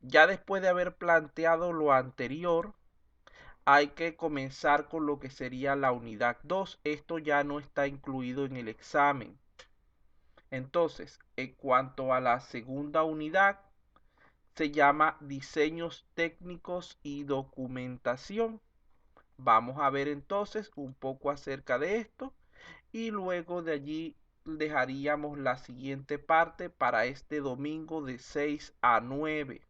Ya después de haber planteado lo anterior, hay que comenzar con lo que sería la unidad 2. Esto ya no está incluido en el examen. Entonces, en cuanto a la segunda unidad, se llama diseños técnicos y documentación. Vamos a ver entonces un poco acerca de esto y luego de allí dejaríamos la siguiente parte para este domingo de 6 a 9.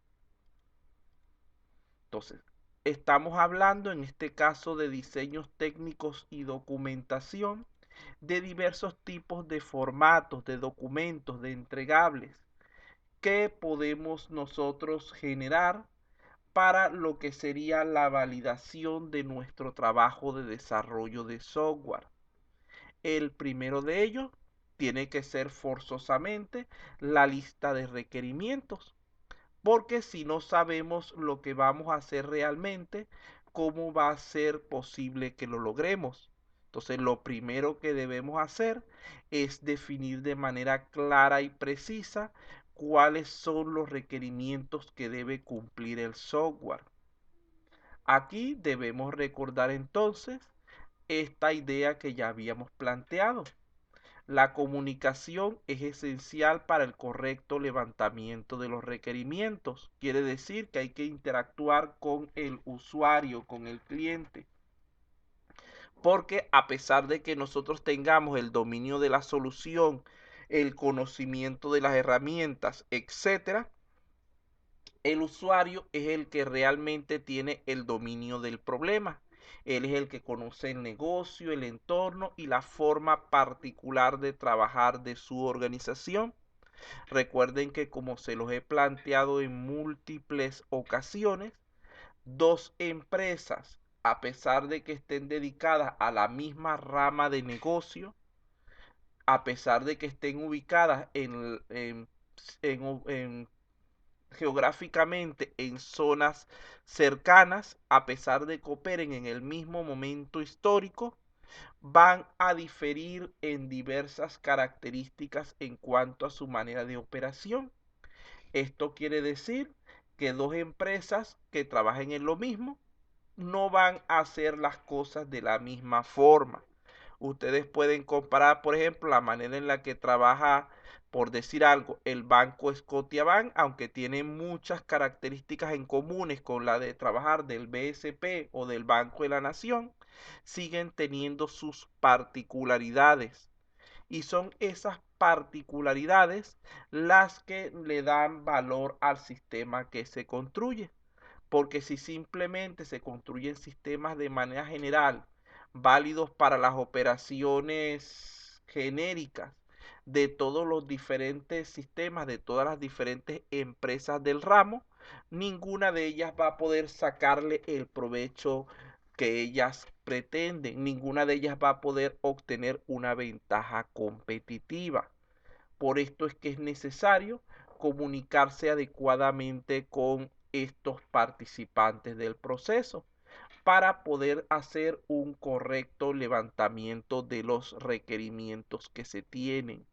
Entonces, estamos hablando en este caso de diseños técnicos y documentación de diversos tipos de formatos, de documentos, de entregables que podemos nosotros generar para lo que sería la validación de nuestro trabajo de desarrollo de software. El primero de ellos tiene que ser forzosamente la lista de requerimientos, porque si no sabemos lo que vamos a hacer realmente, ¿cómo va a ser posible que lo logremos? Entonces, lo primero que debemos hacer es definir de manera clara y precisa cuáles son los requerimientos que debe cumplir el software. Aquí debemos recordar entonces esta idea que ya habíamos planteado. La comunicación es esencial para el correcto levantamiento de los requerimientos. Quiere decir que hay que interactuar con el usuario, con el cliente. Porque a pesar de que nosotros tengamos el dominio de la solución, el conocimiento de las herramientas, etcétera, el usuario es el que realmente tiene el dominio del problema. Él es el que conoce el negocio, el entorno y la forma particular de trabajar de su organización. Recuerden que como se los he planteado en múltiples ocasiones, dos empresas, a pesar de que estén dedicadas a la misma rama de negocio, a pesar de que estén ubicadas en geográficamente en zonas cercanas, a pesar de que operen en el mismo momento histórico, van a diferir en diversas características en cuanto a su manera de operación. Esto quiere decir que dos empresas que trabajen en lo mismo no van a hacer las cosas de la misma forma. Ustedes pueden comparar, por ejemplo, la manera en la que trabaja, por decir algo, el banco Scotiabank, aunque tiene muchas características en comunes con la de trabajar del BSP o del Banco de la Nación, siguen teniendo sus particularidades. Y son esas particularidades las que le dan valor al sistema que se construye. Porque si simplemente se construyen sistemas de manera general, válidos para las operaciones genéricas de todos los diferentes sistemas, de todas las diferentes empresas del ramo, ninguna de ellas va a poder sacarle el provecho que ellas pretenden, ninguna de ellas va a poder obtener una ventaja competitiva. Por esto es que es necesario comunicarse adecuadamente con estos participantes del proceso para poder hacer un correcto levantamiento de los requerimientos que se tienen.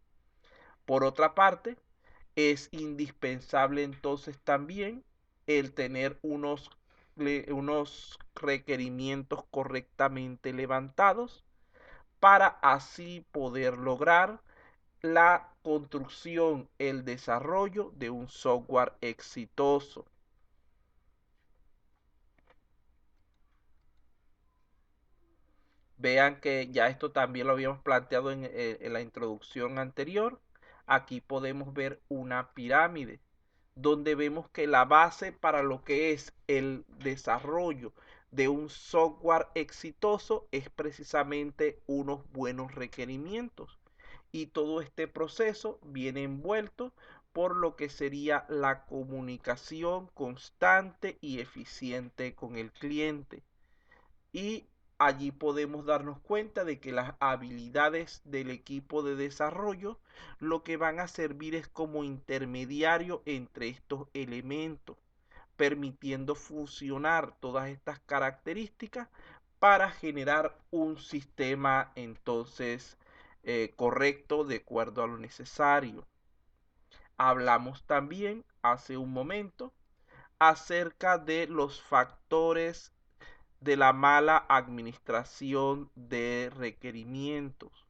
Por otra parte, es indispensable entonces también el tener unos requerimientos correctamente levantados para así poder lograr la construcción, el desarrollo de un software exitoso. Vean que ya esto también lo habíamos planteado en la introducción anterior. Aquí podemos ver una pirámide donde vemos que la base para lo que es el desarrollo de un software exitoso es precisamente unos buenos requerimientos. Y todo este proceso viene envuelto por lo que sería la comunicación constante y eficiente con el cliente. Y allí podemos darnos cuenta de que las habilidades del equipo de desarrollo lo que van a servir es como intermediario entre estos elementos, permitiendo fusionar todas estas características para generar un sistema entonces correcto de acuerdo a lo necesario. Hablamos también hace un momento acerca de los factores de la mala administración de requerimientos.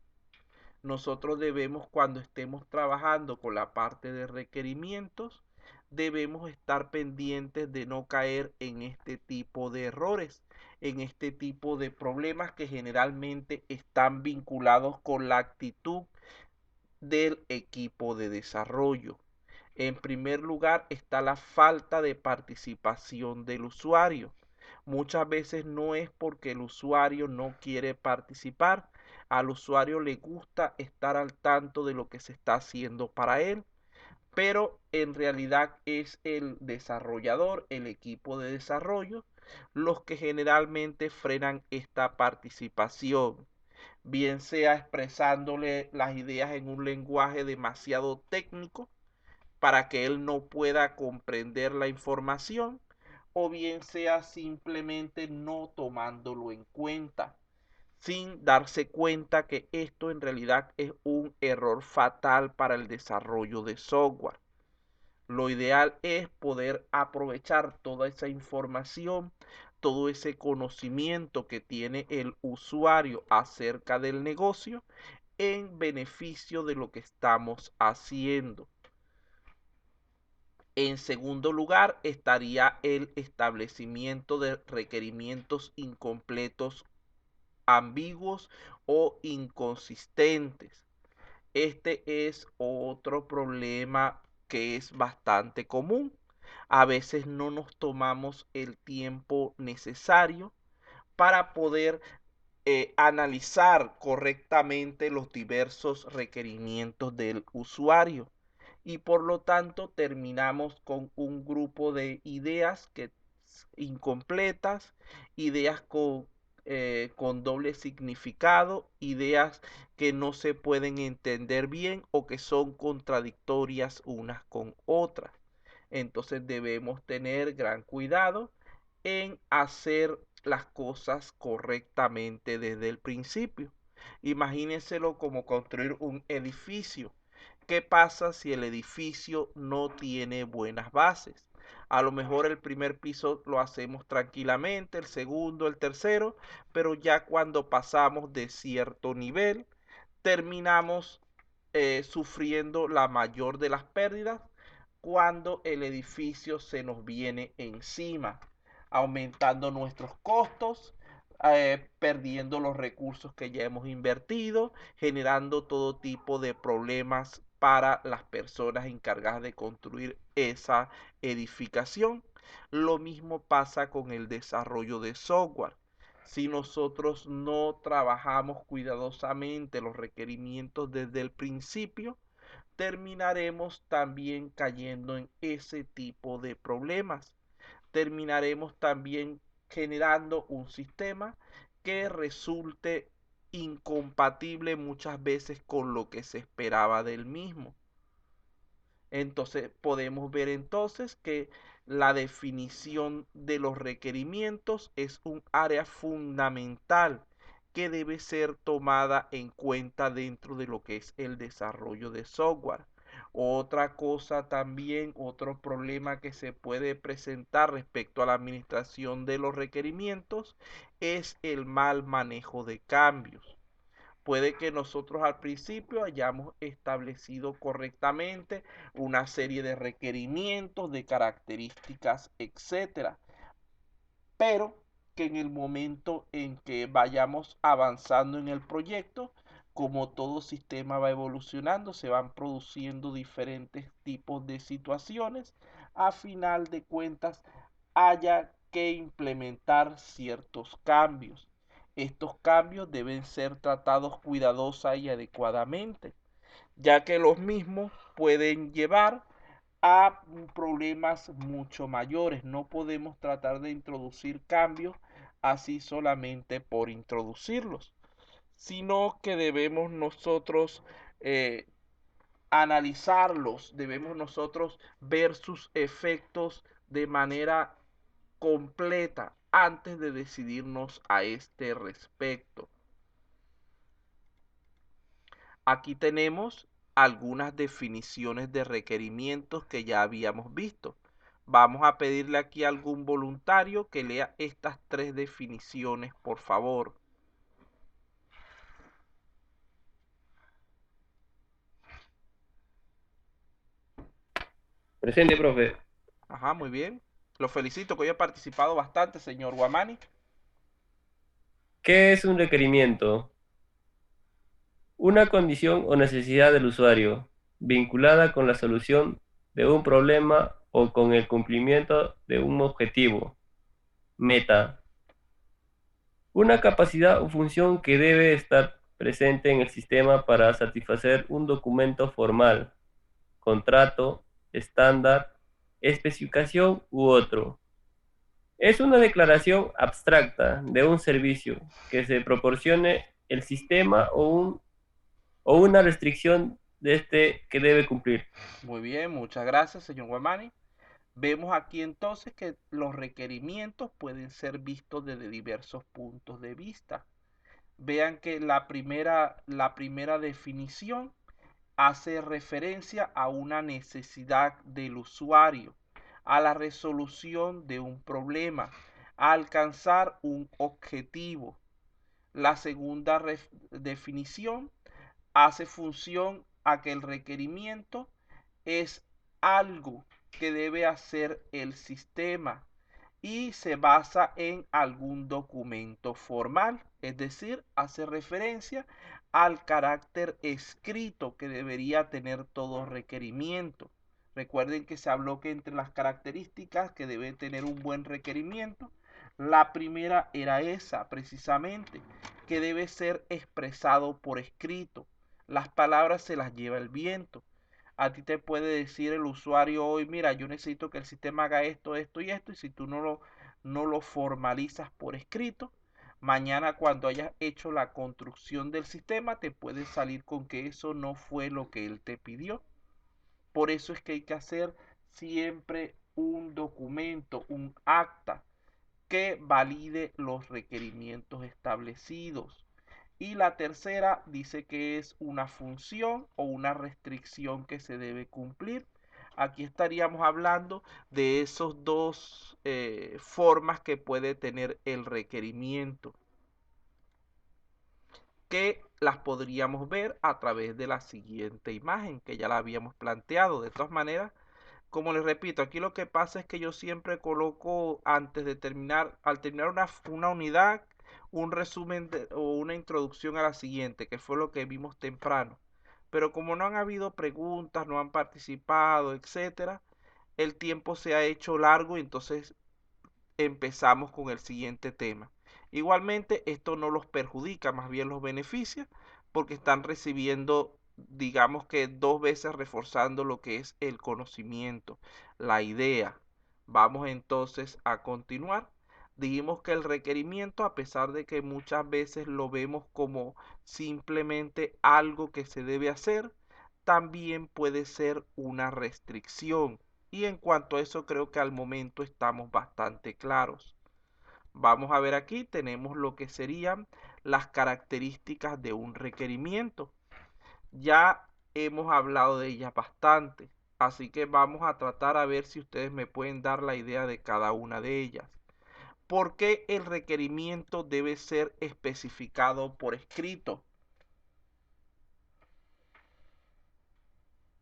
Nosotros debemos, cuando estemos trabajando con la parte de requerimientos, debemos estar pendientes de no caer en este tipo de errores, en este tipo de problemas que generalmente están vinculados con la actitud del equipo de desarrollo. En primer lugar está la falta de participación del usuario. Muchas veces no es porque el usuario no quiere participar. Al usuario le gusta estar al tanto de lo que se está haciendo para él, pero en realidad es el desarrollador, el equipo de desarrollo, los que generalmente frenan esta participación, bien sea expresándole las ideas en un lenguaje demasiado técnico para que él no pueda comprender la información, o bien sea simplemente no tomándolo en cuenta, sin darse cuenta que esto en realidad es un error fatal para el desarrollo de software. Lo ideal es poder aprovechar toda esa información, todo ese conocimiento que tiene el usuario acerca del negocio en beneficio de lo que estamos haciendo. En segundo lugar, estaría el establecimiento de requerimientos incompletos, ambiguos o inconsistentes. Este es otro problema que es bastante común. A veces no nos tomamos el tiempo necesario para poder analizar correctamente los diversos requerimientos del usuario, y por lo tanto terminamos con un grupo de ideas incompletas, ideas con doble significado, ideas que no se pueden entender bien o que son contradictorias unas con otras. Entonces debemos tener gran cuidado en hacer las cosas correctamente desde el principio. Imagínenselo como construir un edificio. ¿Qué pasa si el edificio no tiene buenas bases? A lo mejor el primer piso lo hacemos tranquilamente, el segundo, el tercero, pero ya cuando pasamos de cierto nivel, terminamos sufriendo la mayor de las pérdidas cuando el edificio se nos viene encima, aumentando nuestros costos, perdiendo los recursos que ya hemos invertido, generando todo tipo de problemas para las personas encargadas de construir esa edificación. Lo mismo pasa con el desarrollo de software. Si nosotros no trabajamos cuidadosamente los requerimientos desde el principio, terminaremos también cayendo en ese tipo de problemas. Terminaremos también generando un sistema que resulte incompatible muchas veces con lo que se esperaba del mismo. Entonces podemos ver entonces que la definición de los requerimientos es un área fundamental que debe ser tomada en cuenta dentro de lo que es el desarrollo de software. Otra cosa también, otro problema que se puede presentar respecto a la administración de los requerimientos es el mal manejo de cambios. Puede que nosotros al principio hayamos establecido correctamente una serie de requerimientos, de características, etcétera, pero que en el momento en que vayamos avanzando en el proyecto, como todo sistema va evolucionando, se van produciendo diferentes tipos de situaciones, a final de cuentas haya que implementar ciertos cambios. Estos cambios deben ser tratados cuidadosa y adecuadamente, ya que los mismos pueden llevar a problemas mucho mayores. No podemos tratar de introducir cambios así solamente por introducirlos, sino que debemos nosotros analizarlos, debemos nosotros ver sus efectos de manera completa antes de decidirnos a este respecto. Aquí tenemos algunas definiciones de requerimientos que ya habíamos visto. Vamos a pedirle aquí a algún voluntario que lea estas tres definiciones, por favor. Presente, profe. Ajá, muy bien. Lo felicito que hoy ha participado bastante, señor Guamani. ¿Qué es un requerimiento? Una condición o necesidad del usuario, vinculada con la solución de un problema o con el cumplimiento de un objetivo. Meta. Una capacidad o función que debe estar presente en el sistema para satisfacer un documento formal, contrato, estándar, especificación u otro. Es una declaración abstracta de un servicio que se proporcione el sistema o una restricción de este que debe cumplir. Muy bien, muchas gracias, señor Guamani. Vemos aquí entonces que los requerimientos pueden ser vistos desde diversos puntos de vista. Vean que la primera definición hace referencia a una necesidad del usuario, a la resolución de un problema, a alcanzar un objetivo. La segunda definición hace función a que el requerimiento es algo que debe hacer el sistema y se basa en algún documento formal, es decir, hace referencia al carácter escrito que debería tener todo requerimiento. Recuerden que se habló que entre las características que debe tener un buen requerimiento, la primera era esa, precisamente, que debe ser expresado por escrito. Las palabras se las lleva el viento. A ti te puede decir el usuario hoy, mira, yo necesito que el sistema haga esto, esto y esto, y si tú no lo formalizas por escrito, mañana cuando hayas hecho la construcción del sistema, te puedes salir con que eso no fue lo que él te pidió. Por eso es que hay que hacer siempre un documento, un acta que valide los requerimientos establecidos. Y la tercera dice que es una función o una restricción que se debe cumplir. Aquí estaríamos hablando de esos dos formas que puede tener el requerimiento, que las podríamos ver a través de la siguiente imagen que ya la habíamos planteado. De todas maneras, como les repito, aquí lo que pasa es que yo siempre coloco antes de terminar, al terminar una unidad, un resumen o una introducción a la siguiente, que fue lo que vimos temprano. Pero como no han habido preguntas, no han participado, etcétera, el tiempo se ha hecho largo y entonces empezamos con el siguiente tema. Igualmente, esto no los perjudica, más bien los beneficia, porque están recibiendo, digamos que dos veces reforzando lo que es el conocimiento, la idea. Vamos entonces a continuar. Dijimos que el requerimiento, a pesar de que muchas veces lo vemos como simplemente algo que se debe hacer, también puede ser una restricción. Y en cuanto a eso, creo que al momento estamos bastante claros. Vamos a ver aquí, tenemos lo que serían las características de un requerimiento. Ya hemos hablado de ellas bastante, así que vamos a tratar a ver si ustedes me pueden dar la idea de cada una de ellas. ¿Por qué el requerimiento debe ser especificado por escrito?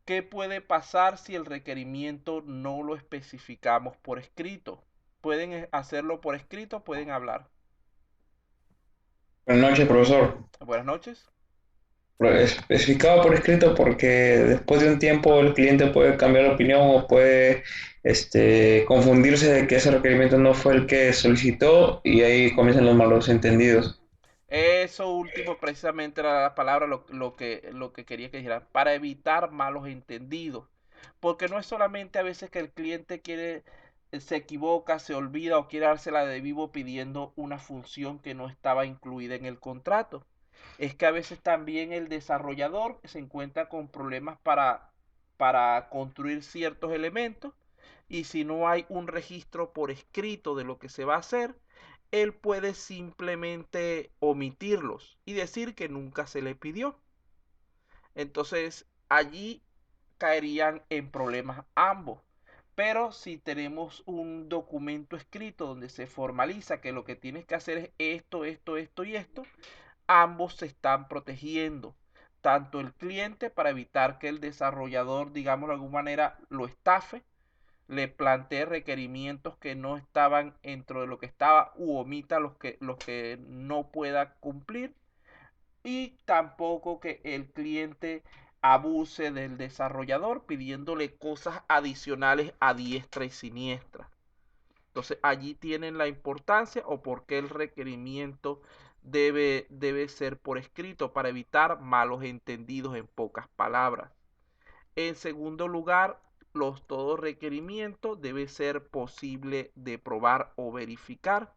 ¿Qué puede pasar si el requerimiento no lo especificamos por escrito? Pueden hacerlo por escrito, pueden hablar. Buenas noches, profesor. Buenas noches. Especificado por escrito porque después de un tiempo el cliente puede cambiar de opinión o puede confundirse de que ese requerimiento no fue el que solicitó y ahí comienzan los malos entendidos. Eso último precisamente era la palabra lo que quería que dijera, para evitar malos entendidos. Porque no es solamente a veces que el cliente se equivoca, se olvida o quiere dársela de vivo pidiendo una función que no estaba incluida en el contrato. Es que a veces también el desarrollador se encuentra con problemas para construir ciertos elementos y si no hay un registro por escrito de lo que se va a hacer, él puede simplemente omitirlos y decir que nunca se le pidió. Entonces allí caerían en problemas ambos. Pero si tenemos un documento escrito donde se formaliza que lo que tienes que hacer es esto, esto, esto y esto, ambos se están protegiendo. Tanto el cliente para evitar que el desarrollador, digamos de alguna manera, lo estafe, le plantee requerimientos que no estaban dentro de lo que estaba u omita los que no pueda cumplir, y tampoco que el cliente abuse del desarrollador pidiéndole cosas adicionales a diestra y siniestra. Entonces allí tienen la importancia o por qué el requerimiento debe ser por escrito para evitar malos entendidos, en pocas palabras. En segundo lugar, todo requerimiento debe ser posible de probar o verificar.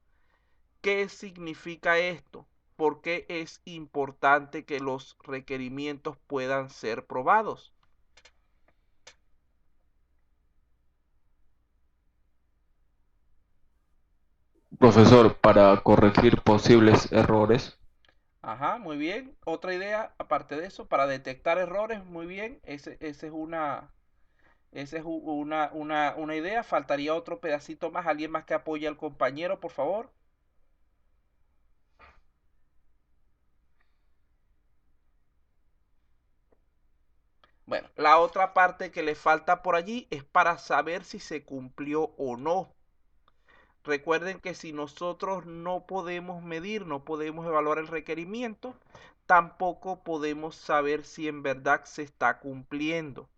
¿Qué significa esto? ¿Por qué es importante que los requerimientos puedan ser probados? Profesor, para corregir posibles errores. Ajá, muy bien. Otra idea, aparte de eso, para detectar errores, muy bien. Esa es una idea. Faltaría otro pedacito más. ¿Alguien más que apoye al compañero, por favor? Bueno, la otra parte que le falta por allí es para saber si se cumplió o no. Recuerden que si nosotros no podemos medir, no podemos evaluar el requerimiento, tampoco podemos saber si en verdad se está cumpliendo.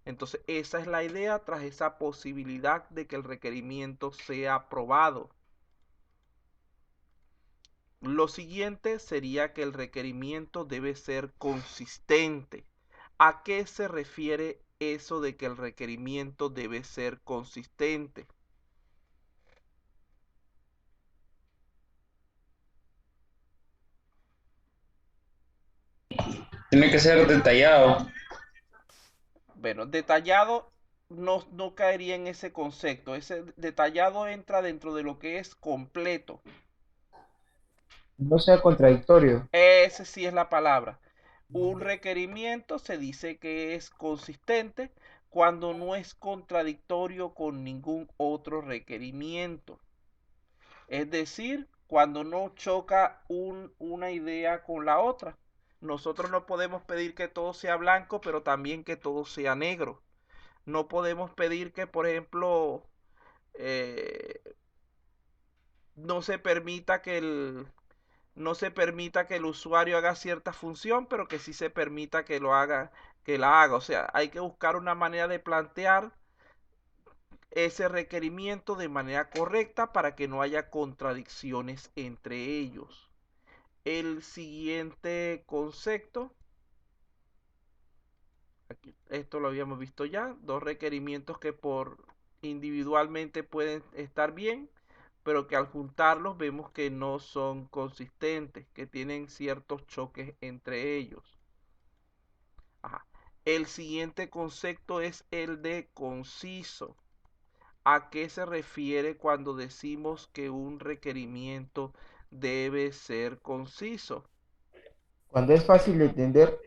Entonces, esa es la idea tras esa posibilidad de que el requerimiento sea aprobado. Lo siguiente sería que el requerimiento debe ser consistente. ¿A qué se refiere eso de que el requerimiento debe ser consistente? Tiene que ser detallado. Bueno, detallado no caería en ese concepto. Ese detallado entra dentro de lo que es completo. No sea contradictorio. Esa sí es la palabra. Un requerimiento se dice que es consistente cuando no es contradictorio con ningún otro requerimiento. Es decir, cuando no choca una idea con la otra. Nosotros no podemos pedir que todo sea blanco, pero también que todo sea negro. No podemos pedir que, por ejemplo, eh, no se permita que no se permita que el usuario haga cierta función, pero que sí se permita que que la haga. O sea, hay que buscar una manera de plantear ese requerimiento de manera correcta para que no haya contradicciones entre ellos. El siguiente concepto, aquí, esto lo habíamos visto ya, dos requerimientos que por individualmente pueden estar bien, pero que al juntarlos vemos que no son consistentes, que tienen ciertos choques entre ellos. Ajá. El siguiente concepto es el de conciso. ¿A qué se refiere cuando decimos que un requerimiento debe ser conciso? Cuando es fácil de entender,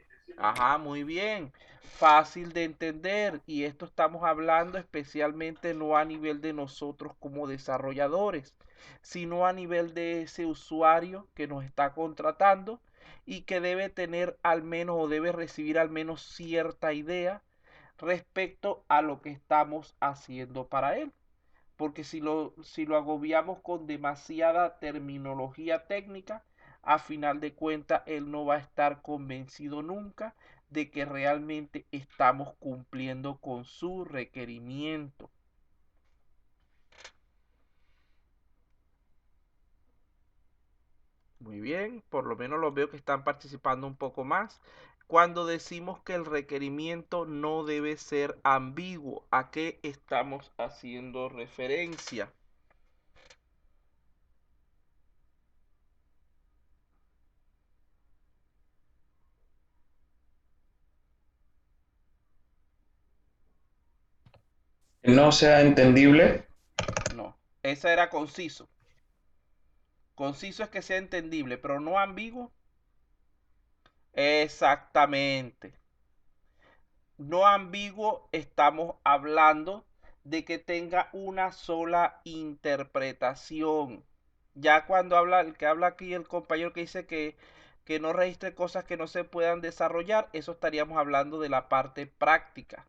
Ajá, muy bien. Fácil de entender. Y esto estamos hablando especialmente no a nivel de nosotros como desarrolladores, sino a nivel de ese usuario que nos está contratando y que debe tener al menos o debe recibir al menos cierta idea respecto a lo que estamos haciendo para él. Porque si lo agobiamos con demasiada terminología técnica, a final de cuentas él no va a estar convencido nunca de que realmente estamos cumpliendo con su requerimiento. Muy bien, por lo menos los veo que están participando un poco más. Cuando decimos que el requerimiento no debe ser ambiguo, ¿a qué estamos haciendo referencia? Que no sea entendible. No, esa era conciso. Conciso es que sea entendible, pero no ambiguo. Exactamente. No ambiguo estamos hablando de que tenga una sola interpretación. Ya cuando habla, el que habla aquí, el compañero que dice que no registre cosas que no se puedan desarrollar, eso estaríamos hablando de la parte práctica.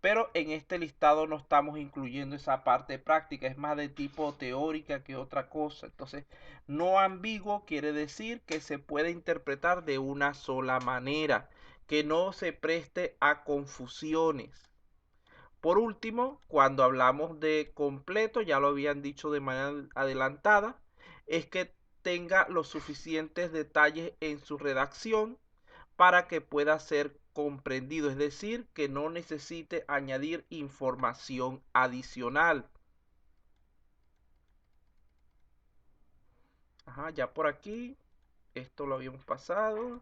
Pero en este listado no estamos incluyendo esa parte práctica, es más de tipo teórica que otra cosa. Entonces, no ambiguo quiere decir que se puede interpretar de una sola manera, que no se preste a confusiones. Por último, cuando hablamos de completo, ya lo habían dicho de manera adelantada, es que tenga los suficientes detalles en su redacción para que pueda ser comprendido, es decir, que no necesite añadir información adicional. Ajá, ya por aquí, esto lo habíamos pasado.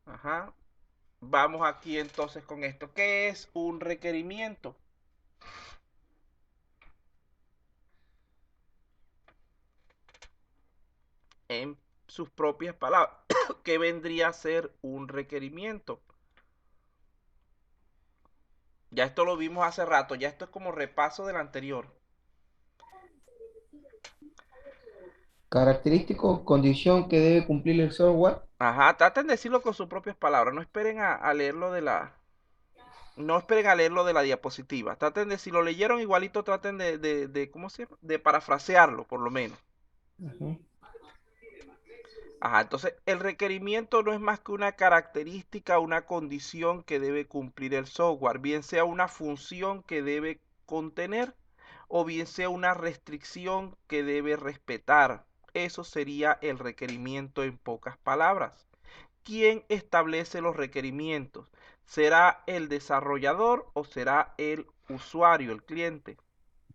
Ajá, vamos aquí entonces con esto. ¿Qué es un requerimiento? En sus propias palabras, ¿qué vendría a ser un requerimiento? Ya esto lo vimos hace rato, ya esto es como repaso del anterior. Característico, condición que debe cumplir el software. Ajá, traten de decirlo con sus propias palabras, no esperen a leerlo de la... No esperen a leerlo de la diapositiva. Traten de, si lo leyeron igualito, traten de ¿cómo se llama? De parafrasearlo, por lo menos. Ujú. Ajá, entonces el requerimiento no es más que una característica, una condición que debe cumplir el software, bien sea una función que debe contener o bien sea una restricción que debe respetar. Eso sería el requerimiento en pocas palabras. ¿Quién establece los requerimientos? ¿Será el desarrollador o será el usuario, el cliente?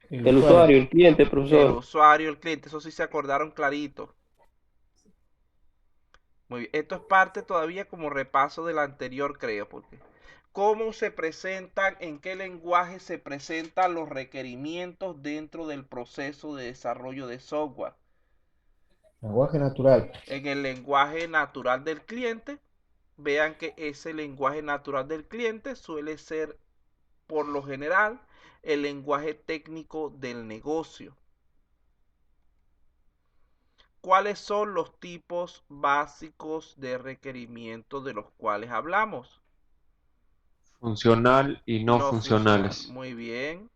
El usuario, el cliente, El profesor. usuario, el cliente, eso sí se acordaron clarito. Muy bien, esto es parte todavía como repaso del anterior, creo, porque cómo se presentan, en qué lenguaje se presentan los requerimientos dentro del proceso de desarrollo de software. Lenguaje natural. En el lenguaje natural del cliente, vean que ese lenguaje natural del cliente suele ser, por lo general, el lenguaje técnico del negocio. ¿Cuáles son los tipos básicos de requerimientos de los cuales hablamos? Funcional y no No funcional. funcionales. Muy bien.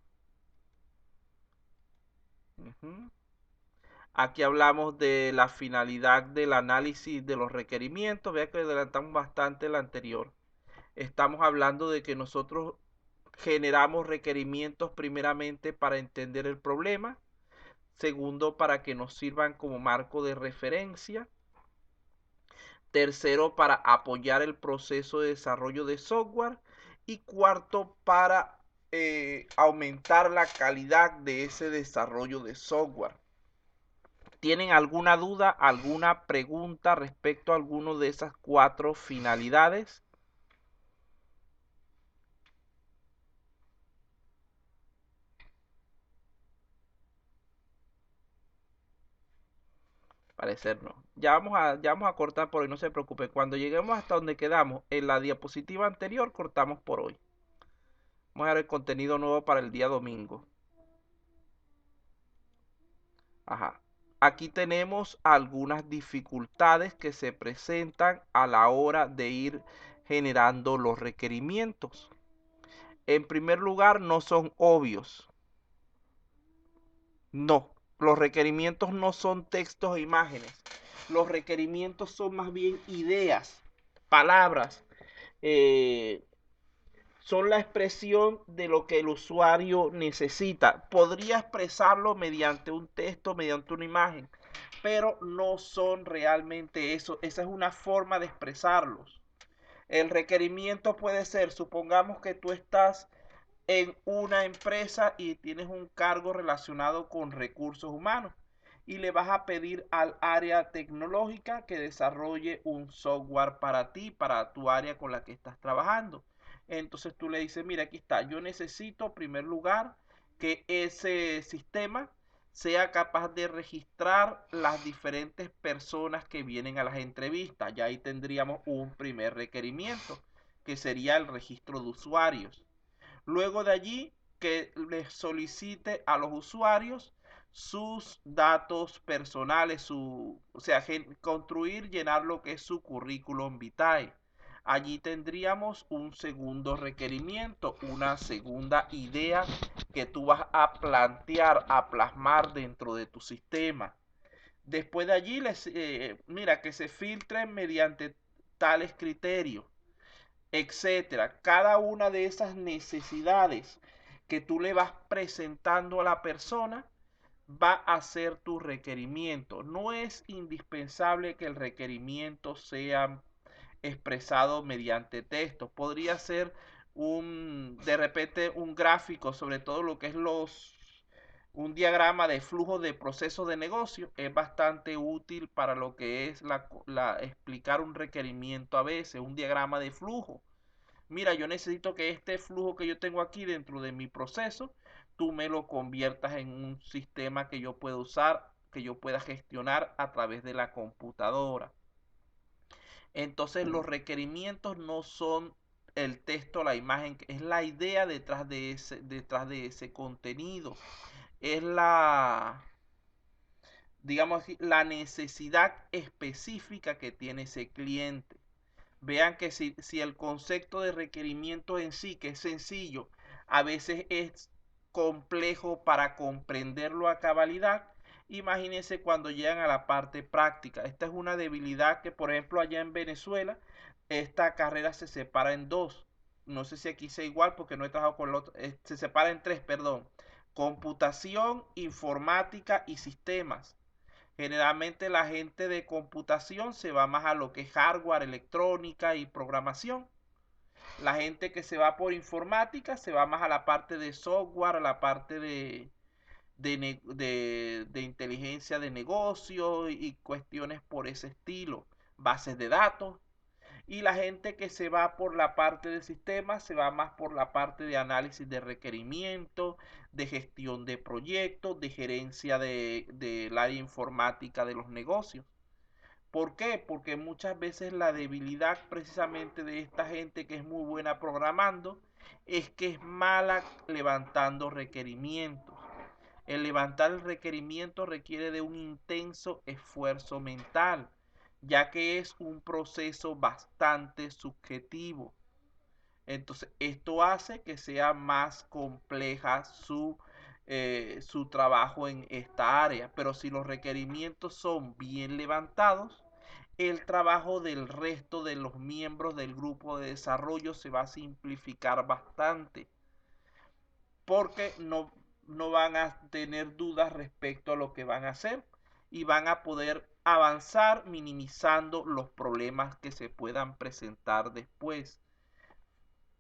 Ujú. Aquí hablamos de la finalidad del análisis de los requerimientos. Vea que adelantamos bastante el anterior. Estamos hablando de que nosotros generamos requerimientos primeramente para entender el problema. Segundo, para que nos sirvan como marco de referencia. Tercero, para apoyar el proceso de desarrollo de software. Y cuarto, para aumentar la calidad de ese desarrollo de software. ¿Tienen alguna duda, alguna pregunta respecto a alguno de esas cuatro finalidades? Parecer no. Ya vamos a cortar por hoy, no se preocupe. Cuando lleguemos hasta donde quedamos en la diapositiva anterior, cortamos por hoy. Vamos a ver el contenido nuevo para el día domingo. Ajá. Aquí tenemos algunas dificultades que se presentan a la hora de ir generando los requerimientos. En primer lugar, no son obvios. No, los requerimientos no son textos e imágenes. Los requerimientos son más bien ideas, palabras. eh, Son la expresión de lo que el usuario necesita. Podría expresarlo mediante un texto, mediante una imagen, pero no son realmente eso. Esa es una forma de expresarlos. El requerimiento puede ser, supongamos que tú estás en una empresa y tienes un cargo relacionado con recursos humanos y le vas a pedir al área tecnológica que desarrolle un software para ti, para tu área con la que estás trabajando. Entonces tú le dices, mira, aquí está, yo necesito en primer lugar que ese sistema sea capaz de registrar las diferentes personas que vienen a las entrevistas. Ya ahí tendríamos un primer requerimiento, que sería el registro de usuarios. Luego de allí, que les solicite a los usuarios sus datos personales, o sea, construir, llenar lo que es su currículum vitae. Allí tendríamos un segundo requerimiento, una segunda idea que tú vas a plantear, a plasmar dentro de tu sistema. Después de allí, mira, que se filtren mediante tales criterios, etcétera. Cada una de esas necesidades que tú le vas presentando a la persona va a ser tu requerimiento. No es indispensable que el requerimiento sea expresado mediante texto. Podría ser de repente un gráfico sobre todo lo que es un diagrama de flujo de procesos de negocio. Es bastante útil para lo que es explicar un requerimiento a veces, un diagrama de flujo. Mira, yo necesito que este flujo que yo tengo aquí dentro de mi proceso, tú me lo conviertas en un sistema que yo pueda usar, que yo pueda gestionar a través de la computadora. Entonces los requerimientos no son el texto, la imagen, es la idea detrás de ese contenido. Es digamos así, la necesidad específica que tiene ese cliente. Vean que si el concepto de requerimiento en sí, que es sencillo, a veces es complejo para comprenderlo a cabalidad, imagínense cuando llegan a la parte práctica. Esta es una debilidad que, por ejemplo, allá en Venezuela, esta carrera se separa en dos. No sé si aquí sea igual porque no he trabajado con el otro. Se separa en tres, perdón. Computación, informática y sistemas. Generalmente la gente de computación se va más a lo que es hardware, electrónica y programación. La gente que se va por informática se va más a la parte de software, a la parte de inteligencia de negocio y cuestiones por ese estilo, bases de datos. Y la gente que se va por la parte de sistemas se va más por la parte de análisis de requerimientos, de gestión de proyectos, de gerencia del área informática de los negocios. ¿Por qué? Porque muchas veces la debilidad precisamente de esta gente que es muy buena programando es que es mala levantando requerimientos. El levantar el requerimiento requiere de un intenso esfuerzo mental, ya que es un proceso bastante subjetivo. Entonces, esto hace que sea más compleja su trabajo en esta área. Pero si los requerimientos son bien levantados, el trabajo del resto de los miembros del grupo de desarrollo se va a simplificar bastante, porque no van a tener dudas respecto a lo que van a hacer y van a poder avanzar minimizando los problemas que se puedan presentar después.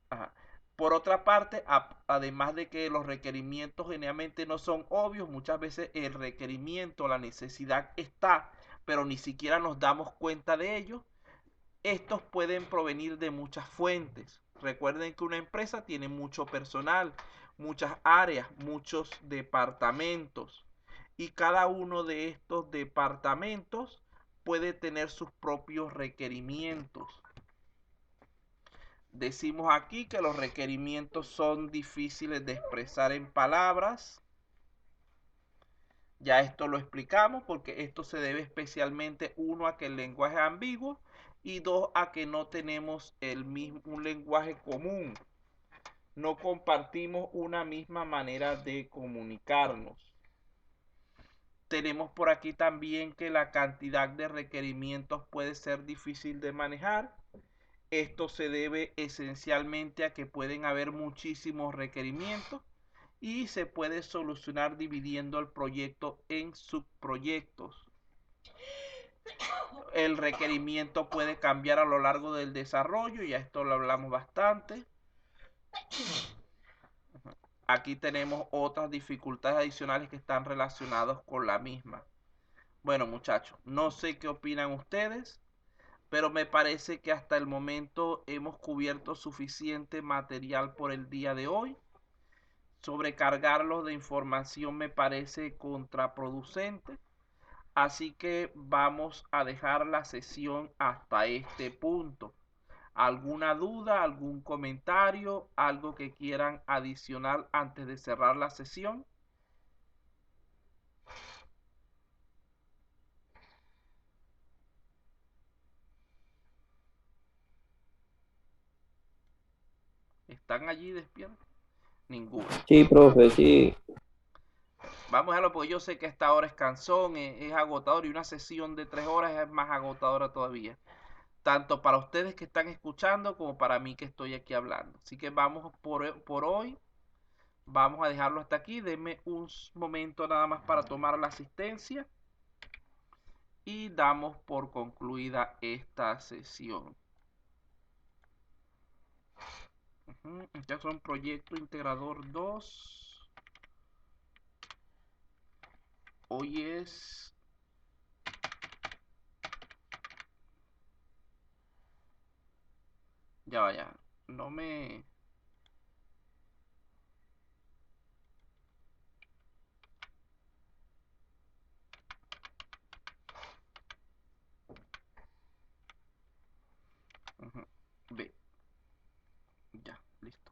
Ajá. Por otra parte, además de que los requerimientos generalmente no son obvios, muchas veces el requerimiento, la necesidad está, pero ni siquiera nos damos cuenta de ello. Estos pueden provenir de muchas fuentes. Recuerden que una empresa tiene mucho personal, muchas áreas, muchos departamentos. Y cada uno de estos departamentos puede tener sus propios requerimientos. Decimos aquí que los requerimientos son difíciles de expresar en palabras. Ya esto lo explicamos porque esto se debe especialmente, uno, a que el lenguaje es ambiguo y dos, a que no tenemos un lenguaje común. No compartimos una misma manera de comunicarnos. Tenemos por aquí también que la cantidad de requerimientos puede ser difícil de manejar. Esto se debe esencialmente a que pueden haber muchísimos requerimientos y se puede solucionar dividiendo el proyecto en subproyectos. El requerimiento puede cambiar a lo largo del desarrollo, ya esto lo hablamos bastante. Aquí tenemos otras dificultades adicionales que están relacionadas con la misma. Bueno, muchachos, no sé qué opinan ustedes, pero me parece que hasta el momento hemos cubierto suficiente material por el día de hoy. Sobrecargarlos de información me parece contraproducente, así que vamos a dejar la sesión hasta este punto. ¿Alguna duda, algún comentario, algo que quieran adicionar antes de cerrar la sesión? ¿Están allí despiertos? Ninguno. Sí, profe, sí. Vamos a verlo porque yo sé que esta hora es cansón, es agotador, y una sesión de 3 horas es más agotadora todavía. Tanto para ustedes que están escuchando como para mí que estoy aquí hablando. Así que vamos por hoy. Vamos a dejarlo hasta aquí. Denme un momento nada más para tomar la asistencia. Y damos por concluida esta sesión. Este es un proyecto integrador 2. Hoy es... Ya vaya. No me... Ve. Ya, listo.